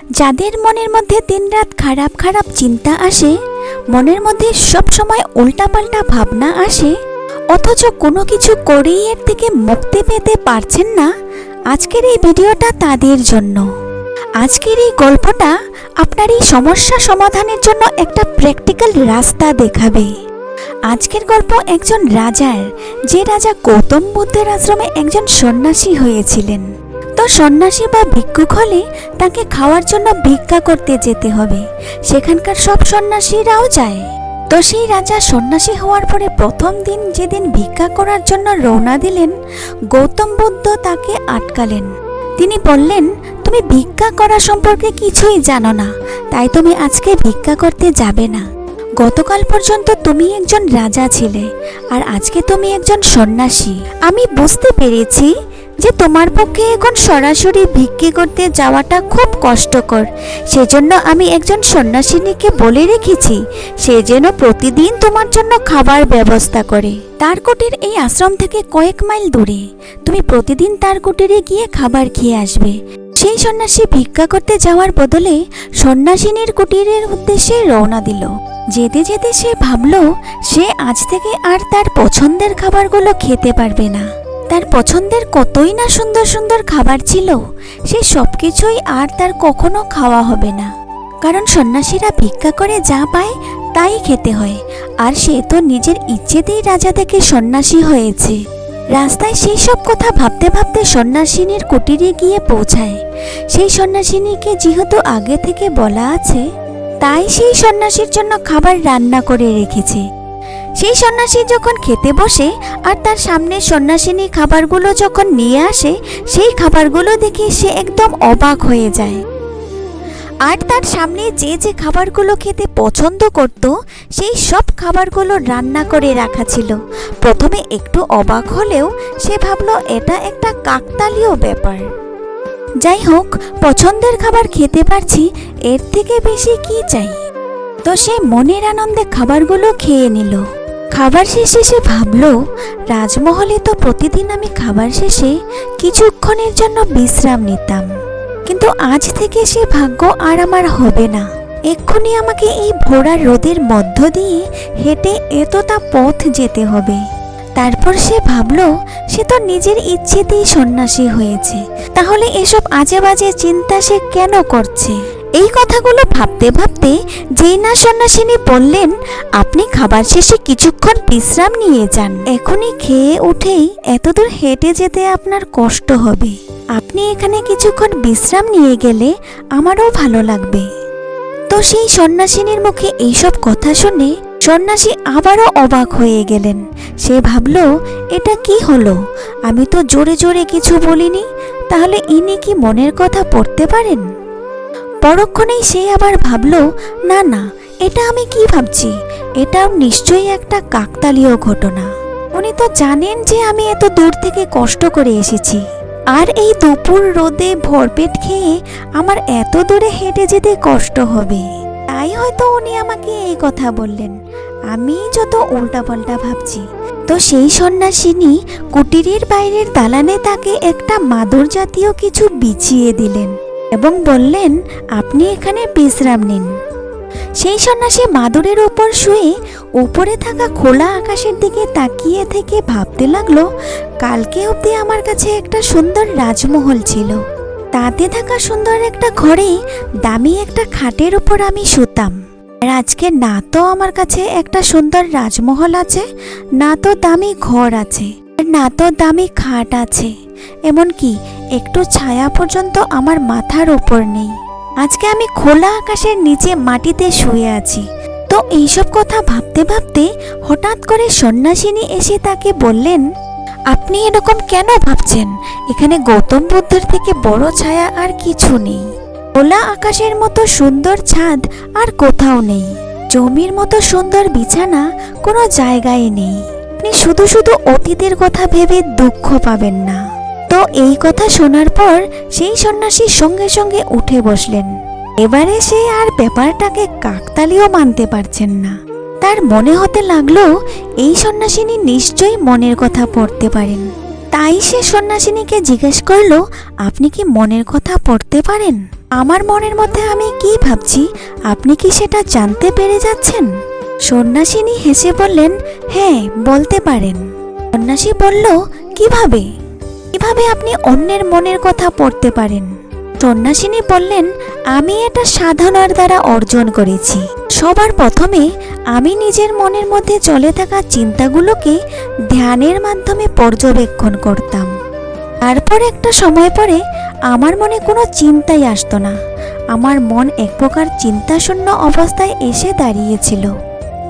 যাদের মনের মধ্যে দিনরাত খারাপ খারাপ চিন্তা আসে, মনের মধ্যে সব সময় উল্টাপাল্টা ভাবনা আসে, অথচ কোনো কিছু করেই এর থেকে মুক্তি পেতে পারছেন না, আজকের এই ভিডিওটা তাদের জন্য। আজকের এই গল্পটা আপনার এই সমস্যা সমাধানের জন্য একটা প্র্যাকটিক্যাল রাস্তা দেখাবে। আজকের গল্প একজন রাজার, যে রাজা গৌতম বুদ্ধের আশ্রমে একজন সন্ন্যাসী হয়েছিলেন। তো সন্ন্যাসী বা ভিক্ষুক হলে তাকে খাওয়ার জন্য ভিক্ষা করতে যেতে হবে, সেখানকার সব সন্ন্যাসীরাও যায়। তো সেই রাজা সন্ন্যাসী হওয়ার পরে প্রথম দিন যেদিন ভিক্ষা করার জন্য রওনা দিলেন, গৌতম বুদ্ধ তাকে আটকালেন। তিনি বললেন, তুমি ভিক্ষা করা সম্পর্কে কিছুই জানো না, তাই তুমি আজকে ভিক্ষা করতে যাবে না। গতকাল পর্যন্ত তুমি একজন রাজা ছিলে, আর আজকে তুমি একজন সন্ন্যাসী। আমি বুঝতে পেরেছি যে তোমার পক্ষে এখন সরাসরি ভিক্ষে করতে যাওয়াটা খুব কষ্টকর। সেজন্য আমি একজন সন্ন্যাসিনীকে বলে রেখেছি, সে যেন প্রতিদিন তোমার জন্য খাবার ব্যবস্থা করে। তার কুটির এই আশ্রম থেকে কয়েক মাইল দূরে, তুমি প্রতিদিন তার কুটিরে গিয়ে খাবার খেয়ে আসবে। সেই সন্ন্যাসী ভিক্ষা করতে যাওয়ার বদলে সন্ন্যাসিনীর কুটিরের উদ্দেশ্যে রওনা দিল। যেতে যেতে সে ভাবল, সে আজ থেকে আর তার পছন্দের খাবারগুলো খেতে পারবে না। তার পছন্দের কতই না সুন্দর সুন্দর খাবার ছিল, সে সবকিছুই আর তার কখনো খাওয়া হবে না। কারণ সন্ন্যাসীরা ভিক্ষা করে যা পায় তাই খেতে হয়, আর সে তো নিজের ইচ্ছেতেই রাজা থেকে সন্ন্যাসী হয়েছে। রাস্তায় সেই সব কথা ভাবতে ভাবতে সন্ন্যাসিনীর কুটিরে গিয়ে পৌঁছায়। সেই সন্ন্যাসিনীকে যেহেতু আগে থেকে বলা আছে, তাই সেই সন্ন্যাসীর জন্য খাবার রান্না করে রেখেছে। সেই সন্ন্যাসী যখন খেতে বসে আর তার সামনে সন্ন্যাসিনী খাবারগুলো যখন নিয়ে আসে, সেই খাবারগুলো দেখে সে একদম অবাক হয়ে যায়। আর তার সামনে যে যে খাবারগুলো খেতে পছন্দ করত, সেই সব খাবারগুলো রান্না করে রাখা ছিল। প্রথমে একটু অবাক হলেও সে ভাবলো এটা একটা কাকতালীয় ব্যাপার। যাই হোক, পছন্দের খাবার খেতে পারছি, এর থেকে বেশি কি চাই। তো সে মনের আনন্দে খাবারগুলো খেয়ে নিল। খাবার শেষে সে ভাবল, রাজমহলে তো প্রতিদিন আমি খাবার শেষে কিছুক্ষণের জন্য বিশ্রাম নিতাম, কিন্তু আজ থেকে সে ভাগ্য আর আমার হবে না। এক্ষুনি আমাকে এই ভোরা রোদের মধ্য দিয়ে হেঁটে এতটা পথ যেতে হবে। তারপর সে ভাবল, সে তো নিজের ইচ্ছেতেই সন্ন্যাসী হয়েছে, তাহলে এসব আজে বাজে চিন্তা সে কেন করছে? এই কথাগুলো ভাবতে ভাবতে যেই না সন্ন্যাসিনী বললেন, আপনি খাবার শেষে কিছুক্ষণ বিশ্রাম নিয়ে যান। এখনই খেয়ে উঠেই এতদূর হেঁটে যেতে আপনার কষ্ট হবে। আপনি এখানে কিছুক্ষণ বিশ্রাম নিয়ে গেলে আমারও ভালো লাগবে। তো সেই সন্ন্যাসিনীর মুখে এইসব কথা শুনে সন্ন্যাসী আবারও অবাক হয়ে গেলেন। সে ভাবল, এটা কি হলো? আমি তো জোরে জোরে কিছু বলিনি, তাহলে ইনি কি মনের কথা পড়তে পারেন? পরক্ষণেই সে আবার ভাবল, না না, এটা আমি কি ভাবছি, এটাও নিশ্চয়ই একটা কাকতালীয় ঘটনা। উনি তো জানেন যে আমি এত দূর থেকে কষ্ট করে এসেছি, আর এই দুপুর রোদে ভরপেট খেয়ে আমার এত দূরে হেঁটে যেতে কষ্ট হবে, তাই হয়তো উনি আমাকে এই কথা বললেন। আমি যত উল্টাপাল্টা ভাবছি। তো সেই সন্ন্যাসিনী কুটিরের বাইরের দালানে তাকে একটা মাদুর জাতীয় কিছু বিছিয়ে দিলেন এবং বললেন, আপনি এখানে বিশ্রাম নিন। সেই সন্ন্যাসী মাদুরের উপর শুয়ে উপরে থাকা খোলা আকাশের দিকে তাকিয়ে থেকে ভাবতে লাগলো, কালকে অবধি আমার কাছে একটা সুন্দর রাজমহল ছিল, তাতে থাকা সুন্দর একটা ঘরে দামি একটা খাটের উপর আমি শুতাম। আর আজকে না তো আমার কাছে একটা সুন্দর রাজমহল আছে, না তো দামি ঘর আছে, না তো দামি খাট আছে, এমনকি একটু ছায়া পর্যন্ত আমার মাথার উপর নেই। আজকে আমি খোলা আকাশের নিচে মাটিতে শুয়ে আছি। তো এইসব কথা ভাবতে ভাবতে হঠাৎ করে সন্ন্যাসিনী এসে তাকে বললেন, আপনি এরকম কেন ভাবছেন? এখানে গৌতম বুদ্ধের থেকে বড় ছায়া আর কিছু নেই। খোলা আকাশের মতো সুন্দর ছাদ আর কোথাও নেই। জমির মতো সুন্দর বিছানা কোনো জায়গায় নেই। আপনি শুধু শুধু অতীতের কথা ভেবে দুঃখ পাবেন না। তো এই কথা শোনার পর সেই সন্ন্যাসী সঙ্গে সঙ্গে উঠে বসলেন। এবারে সে আর ব্যাপারটাকে কাকতালীয় মানতে পারছেন না। তার মনে হতে লাগলো, এই সন্ন্যাসিনী নিশ্চয়ই মনের কথা পড়তে পারেন। তাই সে সন্ন্যাসিনীকে জিজ্ঞেস করলো, আপনি কি মনের কথা পড়তে পারেন? আমার মনের মধ্যে আমি কি ভাবছি আপনি কি সেটা জানতে পেরে যাচ্ছেন? সন্ন্যাসিনী হেসে বললেন, হ্যাঁ, বলতে পারেন। সন্ন্যাসী বলল, কিভাবে কিভাবে আপনি অন্যের মনের কথা পড়তে পারেন? সন্ন্যাসিনী বললেন, আমি এটা সাধনার দ্বারা অর্জন করেছি। সবার প্রথমে আমি নিজের মনের মধ্যে চলে থাকা চিন্তাগুলোকে ধ্যানের মাধ্যমে পর্যবেক্ষণ করতাম। তারপর একটা সময় পরে আমার মনে কোনো চিন্তাই আসতো না। আমার মন এক প্রকার চিন্তাশূন্য অবস্থায় এসে দাঁড়িয়েছিল।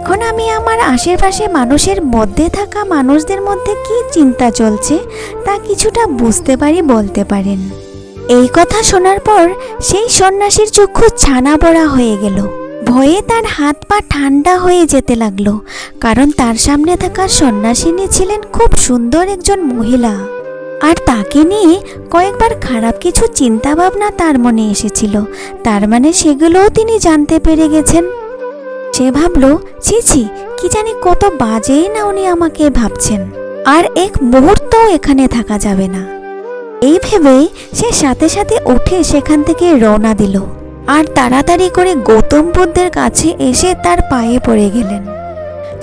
এখন আমি আমার আশেপাশে মানুষের মধ্যে থাকা মানুষদের মধ্যে কি চিন্তা চলছে তা কিছুটা বুঝতে পারি বলতে পারেন। এই কথা শোনার পর সেই সন্ন্যাসীর চক্ষু ছানা বড়া হয়ে গেল। ভয়ে তার হাত পা ঠান্ডা হয়ে যেতে লাগলো, কারণ তার সামনে থাকা সন্ন্যাসিনী ছিলেন খুব সুন্দর একজন মহিলা। আর তাকে নিয়ে কয়েকবার খারাপ কিছু চিন্তা ভাবনা তার মনে এসেছিল, তার মানে সেগুলোও তিনি জানতে পেরে গেছেন। সে ভাবলো, ছি ছি, কি জানি কত বাজেই না উনি আমাকে ভাবছেন, আর এক মুহূর্তও এখানে থাকা যাবে না। এই ভেবে সে সাথে সাথে উঠে সেখান থেকে রওনা দিল, আর তাড়াতাড়ি করে গৌতম বুদ্ধের কাছে এসে তার পায়ে পড়ে গেলেন।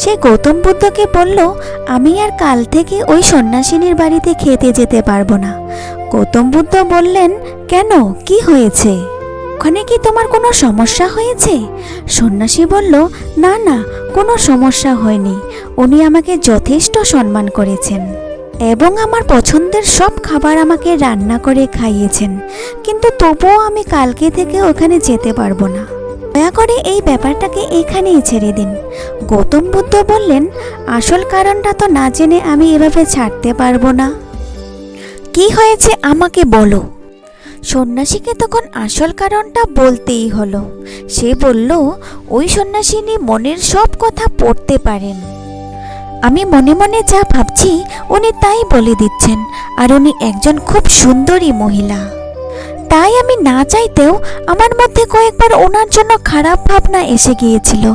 সে গৌতম বুদ্ধকে বলল, আমি আর কাল থেকে ওই সন্ন্যাসিনীর বাড়িতে খেতে যেতে পারবো না। গৌতম বুদ্ধ বললেন, কেন, কি হয়েছে? ওখানে কি তোমার কোনো সমস্যা হয়েছে? সন্ন্যাসী বলল, না না, কোনো সমস্যা হয়নি। উনি আমাকে যথেষ্ট সম্মান করেছেন এবং আমার পছন্দের সব খাবার আমাকে রান্না করে খাইয়েছেন, কিন্তু তবুও আমি কালকে থেকে ওখানে যেতে পারবো না। দয়া করে এই ব্যাপারটাকে এখানেই ছেড়ে দিন। গৌতম বুদ্ধ বললেন, আসল কারণটা তো না জেনে আমি এভাবে ছাড়তে পারবো না। কি হয়েছে আমাকে বলো। সন্ন্যাসীকে তখন আসল কারণটা বলতেই হলো। সে বলল, ওই সন্ন্যাসিনী মনের সব কথা পড়তে পারেন। আমি মনে মনে যা ভাবছি উনি তাই বলে দিচ্ছেন, আর উনি একজন খুব সুন্দরী মহিলা। তাই আমি না চাইতেও আমার মধ্যে কয়েকবার ওনার জন্য খারাপ ভাবনা এসে গিয়েছিল।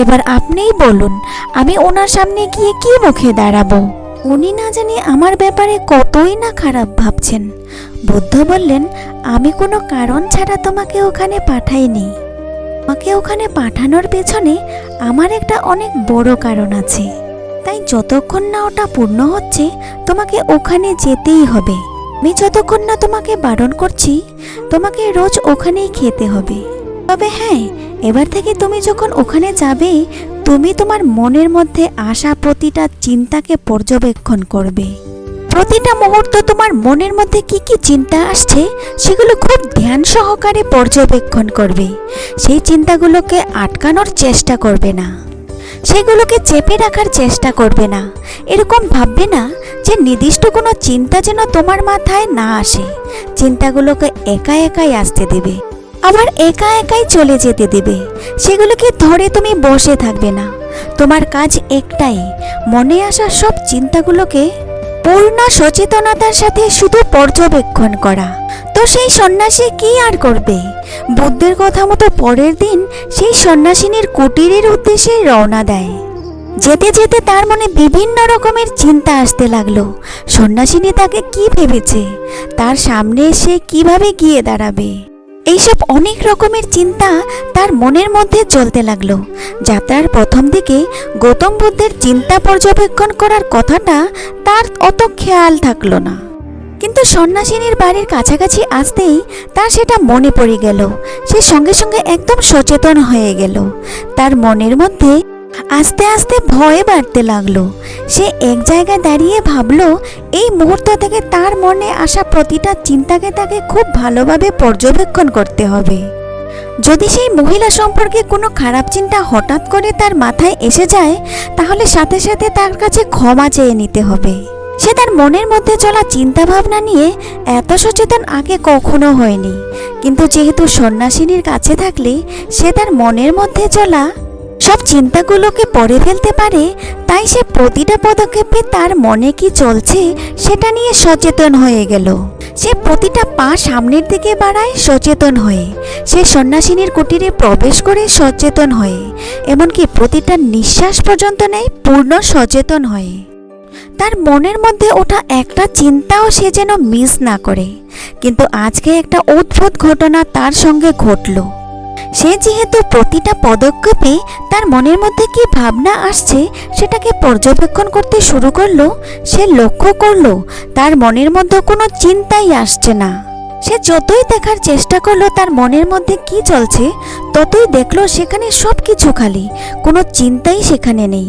এবার আপনিই বলুন, আমি ওনার সামনে গিয়ে কি মুখে দাঁড়াবো? উনি না জানি আমার ব্যাপারে কতই না খারাপ ভাবছেন। বুদ্ধ বললেন, আমি কোনো কারণ ছাড়া তোমাকে ওখানে পাঠাইনি। তোমাকে ওখানে পাঠানোর পেছনে আমার একটা অনেক বড় কারণ আছে। তাই যতক্ষণ না ওটা পূর্ণ হচ্ছে তোমাকে ওখানে যেতেই হবে। আমি যতক্ষণ না তোমাকে বারণ করছি, তোমাকে রোজ ওখানেই খেতে হবে। তবে হ্যাঁ, এবার থেকে তুমি যখন ওখানে যাবে, তুমি তোমার মনের মধ্যে আসা প্রতিটা চিন্তাকে পর্যবেক্ষণ করবে। প্রতিটা মুহূর্ত তোমার মনের মধ্যে কি কি চিন্তা আসছে সেগুলো খুব ধ্যান সহকারে পর্যবেক্ষণ করবে। সেই চিন্তাগুলোকে আটকানোর চেষ্টা করবে না, সেগুলোকে চেপে রাখার চেষ্টা করবে না। এরকম ভাববে না যে নির্দিষ্ট কোনো চিন্তা যেন তোমার মাথায় না আসে। চিন্তাগুলোকে একা একাই আসতে দেবে, আবার একা একাই চলে যেতে দেবে। সেগুলোকে ধরে তুমি বসে থাকবে না। তোমার কাজ একটাই, মনে আসা সব চিন্তাগুলোকে পূর্ণ সচেতনতার সাথে শুধু পর্যবেক্ষণ করা। তো সেই সন্ন্যাসী কি আর করবে? বুদ্ধের কথা মতো পরের দিন সেই সন্ন্যাসিনীর কুটিরের উদ্দেশ্যে রওনা দেয়। যেতে যেতে তার মনে বিভিন্ন রকমের চিন্তা আসতে লাগলো। সন্ন্যাসিনী তাকে কি ভেবেছে, তার সামনে সে কিভাবে গিয়ে দাঁড়াবে, এইসব অনেক রকমের চিন্তা তার মনের মধ্যে চলতে লাগলো। যাত্রার প্রথম দিকে গৌতম বুদ্ধের চিন্তা পর্যবেক্ষণ করার কথাটা তার অত খেয়াল থাকলো না, কিন্তু সন্ন্যাসিনীর বাড়ির কাছাকাছি আসতেই তার সেটা মনে পড়ে গেল। সে সঙ্গে সঙ্গে একদম সচেতন হয়ে গেল। তার মনের মধ্যে আস্তে আস্তে ভয় বাড়তে লাগলো। সে এক জায়গায় দাঁড়িয়ে ভাবলো, এই মুহূর্ত থেকে তার মনে আসা প্রতিটা চিন্তাকে তাকে খুব ভালোভাবে পর্যবেক্ষণ করতে হবে। যদি সেই মহিলা সম্পর্কে কোনো খারাপ চিন্তা হঠাৎ করে তার মাথায় এসে যায়, তাহলে সাথে সাথে তার কাছে ক্ষমা চেয়ে নিতে হবে। সে তার মনের মধ্যে চলা চিন্তা ভাবনা নিয়ে এত সচেতন আগে কখনো হয়নি, কিন্তু যেহেতু সন্ন্যাসিনীর কাছে থাকলে সে তার মনের মধ্যে চলা সব চিন্তাগুলোকে পড়ে ফেলতে পারে। তাই সে প্রতিটা পদক্ষেপে তার মনে কি চলছে সেটা নিয়ে সচেতন হয়ে গেল। সে প্রতিটা পা সামনের দিকে বাড়ায় সচেতন হয়ে, সে সন্ন্যাসিনীর কুটিরে প্রবেশ করে সচেতন হয়ে, এমনকি প্রতিটা নিঃশ্বাস পর্যন্ত নেয় পূর্ণ সচেতন হয়ে। তার মনের মধ্যে ওঠা একটা চিন্তাও সে যেন মিস না করে। কিন্তু আজকে একটা অদ্ভুত ঘটনা তার সঙ্গে ঘটল। সে যেহেতু প্রতিটা পদক্ষেপে তার মনের মধ্যে কি ভাবনা আসছে সেটাকে পর্যবেক্ষণ করতে শুরু করলো, সে লক্ষ্য করলো তার মনের মধ্যে কোনো চিন্তাই আসছে না। সে যতই দেখার চেষ্টা করলো তার মনের মধ্যে কি চলছে, ততই দেখলো সেখানে সব কিছু খালি, কোনো চিন্তাই সেখানে নেই।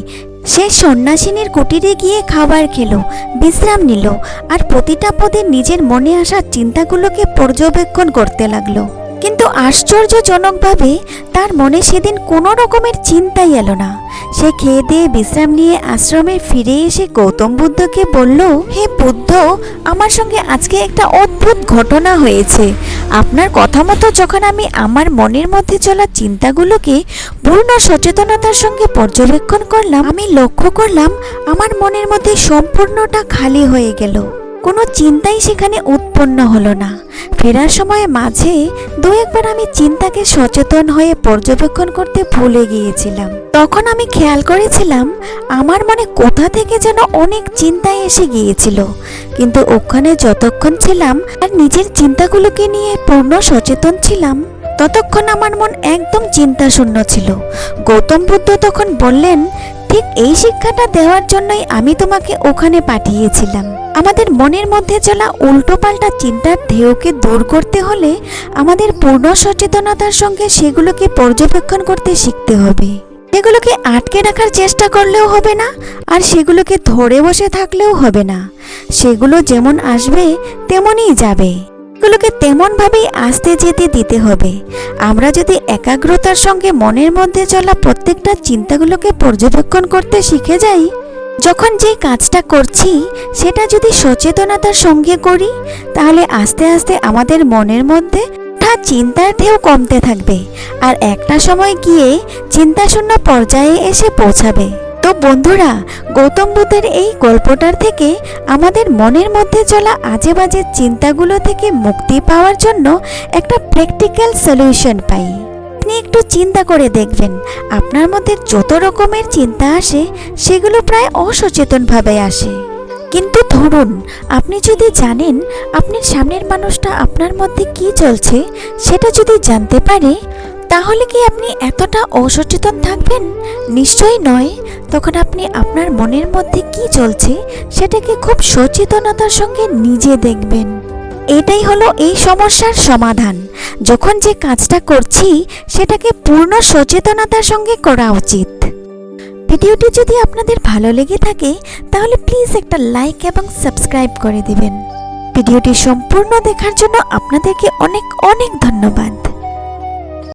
সে সন্ন্যাসিনীর কুটিরে গিয়ে খাবার খেলো, বিশ্রাম নিল, আর প্রতিটা পদে নিজের মনে আসা চিন্তাগুলোকে পর্যবেক্ষণ করতে লাগলো। কিন্তু আশ্চর্যজনকভাবে তার মনে সেদিন কোনো রকমের চিন্তাই এলো না। সে খেয়ে দিয়ে বিশ্রাম নিয়ে আশ্রমে ফিরে এসে গৌতম বুদ্ধকে বলল, হে বুদ্ধ, আমার সঙ্গে আজকে একটা অদ্ভুত ঘটনা হয়েছে। আপনার কথা মতো যখন আমি আমার মনের মধ্যে চলা চিন্তাগুলোকে পূর্ণ সচেতনতার সঙ্গে পর্যবেক্ষণ করলাম, আমি লক্ষ্য করলাম আমার মনের মধ্যে সম্পূর্ণটা খালি হয়ে গেল, কোনো চিন্তাই সেখানে উৎপন্ন হলো না। ফেরার সময় মাঝে দু একবার আমি চিন্তাকে সচেতন হয়ে পর্যবেক্ষণ করতে ভুলে গিয়েছিলাম। তখন আমি খেয়াল করেছিলাম আমার মনে কোথা থেকে যেন অনেক চিন্তায় এসে গিয়েছিল, কিন্তু ওখানে যতক্ষণ ছিলাম আর নিজের চিন্তাগুলোকে নিয়ে পূর্ণ সচেতন ছিলাম, ততক্ষণ আমার মন একদম চিন্তাশূন্য ছিল। গৌতম বুদ্ধ তখন বললেন, ঠিক এই শিক্ষাটা দেওয়ার জন্যই আমি তোমাকে ওখানে পাঠিয়েছিলাম। আমাদের মনের মধ্যে চলা উল্টোপাল্টা চিন্তার ঢেউকে দূর করতে হলে আমাদের পূর্ণ সচেতনতার সঙ্গে সেগুলোকে পর্যবেক্ষণ করতে শিখতে হবে। সেগুলোকে আটকে রাখার চেষ্টা করলেও হবে না, আর সেগুলোকে ধরে বসে থাকলেও হবে না। সেগুলো যেমন আসবে তেমনই যাবে, এগুলোকে তেমনভাবেই আসতে যেতে দিতে হবে। আমরা যদি একাগ্রতার সঙ্গে মনের মধ্যে চলা প্রত্যেকটা চিন্তাগুলোকে পর্যবেক্ষণ করতে শিখে যাই, যখন যে কাজটা করছি সেটা যদি সচেতনতার সঙ্গে করি, তাহলে আস্তে আস্তে আমাদের মনের মধ্যে চিন্তার ঢেউ কমতে থাকবে, আর একটা সময় গিয়ে চিন্তাশূন্য পর্যায়ে এসে পৌঁছাবে। তো বন্ধুরা, গৌতম বুদ্ধের এই গল্পটার থেকে আমাদের মনের মধ্যে চলা আজে বাজে চিন্তাগুলো থেকে মুক্তি পাওয়ার জন্য একটা প্র্যাকটিক্যাল সলিউশন পাই। আপনি একটু চিন্তা করে দেখবেন, আপনার মধ্যে যত রকমের চিন্তা আসে সেগুলো প্রায় অসচেতনভাবে আসে। কিন্তু ধরুন, আপনি যদি জানেন আপনার সামনের মানুষটা আপনার মধ্যে কি চলছে সেটা যদি জানতে পারে, তাহলে কি আপনি এতটা অসচেতন থাকবেন? নিশ্চয়ই নয়। তখন আপনি আপনার মনের মধ্যে কি চলছে সেটাকে খুব সচেতনতার সঙ্গে নিজে দেখবেন। এটাই হলো এই সমস্যার সমাধান। যখন যে কাজটা করছি সেটাকে পূর্ণ সচেতনতার সঙ্গে করা উচিত। ভিডিওটি যদি আপনাদের ভালো লেগে থাকে তাহলে প্লিজ একটা লাইক এবং সাবস্ক্রাইব করে দিবেন। ভিডিওটি সম্পূর্ণ দেখার জন্য আপনাদেরকে অনেক অনেক ধন্যবাদ।